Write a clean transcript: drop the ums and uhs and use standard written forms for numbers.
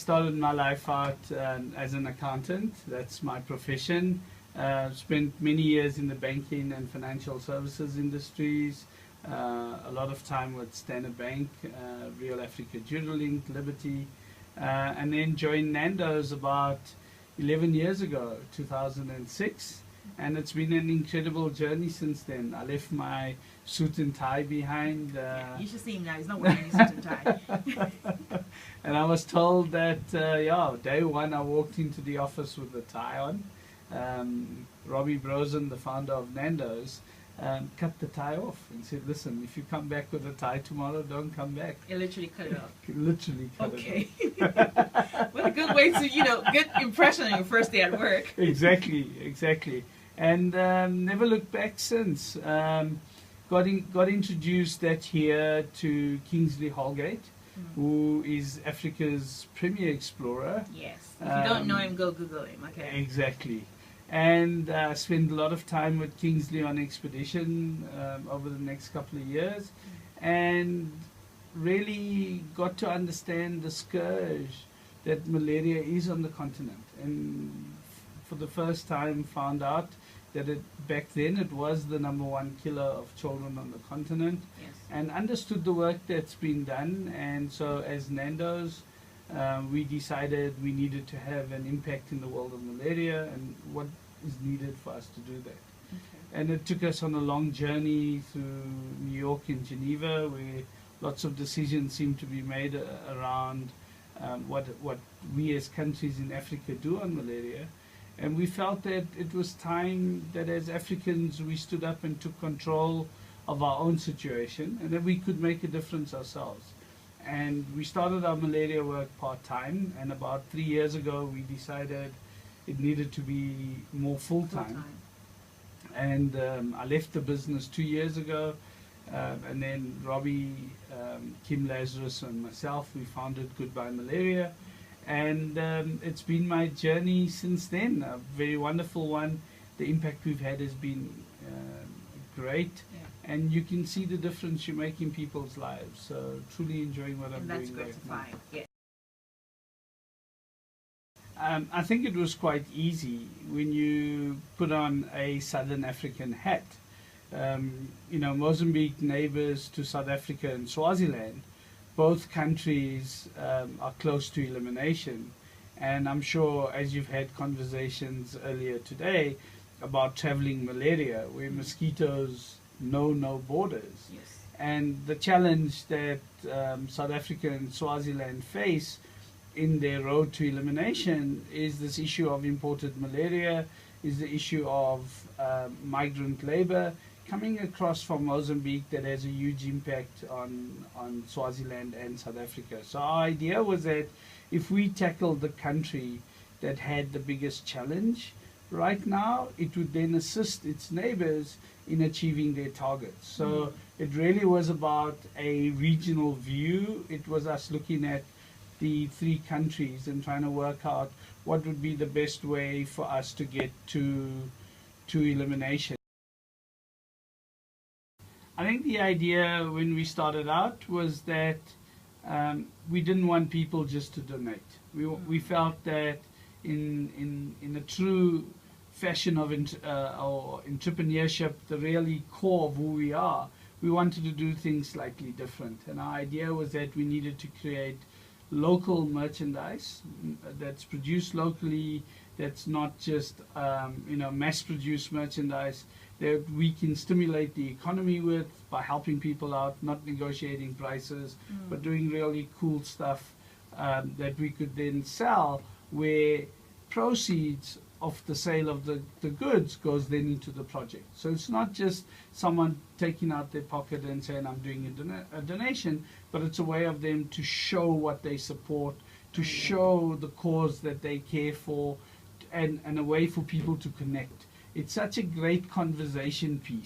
started my life out as an accountant. That's my profession. Spent many years in the banking and financial services industries. A lot of time with Standard Bank, Real Africa Jewelink, Liberty, and then joined Nando's about 11 years ago, 2006. And it's been an incredible journey since then. I left my suit and tie behind. You should see him now. He's not wearing his suit and tie. And I was told that, yeah, day one I walked into the office with a tie on. Robbie Brosen, the founder of Nando's, cut the tie off and said, listen, if you come back with a tie tomorrow, don't come back. You literally cut it off. Literally cut it it off. What a good way to, good impression on your first day at work. Exactly. And never looked back since. Got introduced that year to Kingsley Holgate, who is Africa's premier explorer. Yes. If you don't know him, go Google him. Okay. Exactly. And spent a lot of time with Kingsley on expedition over the next couple of years, and really got to understand the scourge that malaria is on the continent. And for the first time found out that back then it was the #1 killer of children on the continent. Yes. And understood the work that's been done. And so as Nando's, we decided we needed to have an impact in the world of malaria and what is needed for us to do that. Okay. And it took us on a long journey through New York and Geneva, where lots of decisions seem to be made around what we as countries in Africa do on malaria. And we felt that it was time that as Africans we stood up and took control of our own situation and that we could make a difference ourselves. And we started our malaria work part-time, and about 3 years ago we decided it needed to be more full-time. And I left the business 2 years ago, and then Robbie, Kim Lazarus and myself, we founded Goodbye Malaria. And it's been my journey since then, a very wonderful one. The impact we've had has been great. Yeah. And you can see the difference you make in people's lives. So truly enjoying what I'm doing. That's gratifying. Yeah. I think it was quite easy when you put on a Southern African hat. Mozambique neighbors to South Africa and Swaziland. Both countries are close to elimination, and I'm sure as you've had conversations earlier today about traveling malaria, where mosquitoes know no borders. Yes. And the challenge that South Africa and Swaziland face in their road to elimination is this issue of imported malaria, is the issue of migrant labor coming across from Mozambique that has a huge impact on Swaziland and South Africa. So our idea was that if we tackled the country that had the biggest challenge right now, it would then assist its neighbors in achieving their targets. So it really was about a regional view. It was us looking at the 3 countries and trying to work out what would be the best way for us to get to elimination. I think the idea when we started out was that we didn't want people just to donate. We felt that in a true fashion of or entrepreneurship, the really core of who we are, we wanted to do things slightly different. And our idea was that we needed to create local merchandise that's produced locally, that's not just mass-produced merchandise that we can stimulate the economy with by helping people out, not negotiating prices, but doing really cool stuff that we could then sell, where proceeds of the sale of the goods goes then into the project. So it's not just someone taking out their pocket and saying, I'm doing a donation, but it's a way of them to show what they support, to show the cause that they care for, and a way for people to connect. It's such a great conversation piece.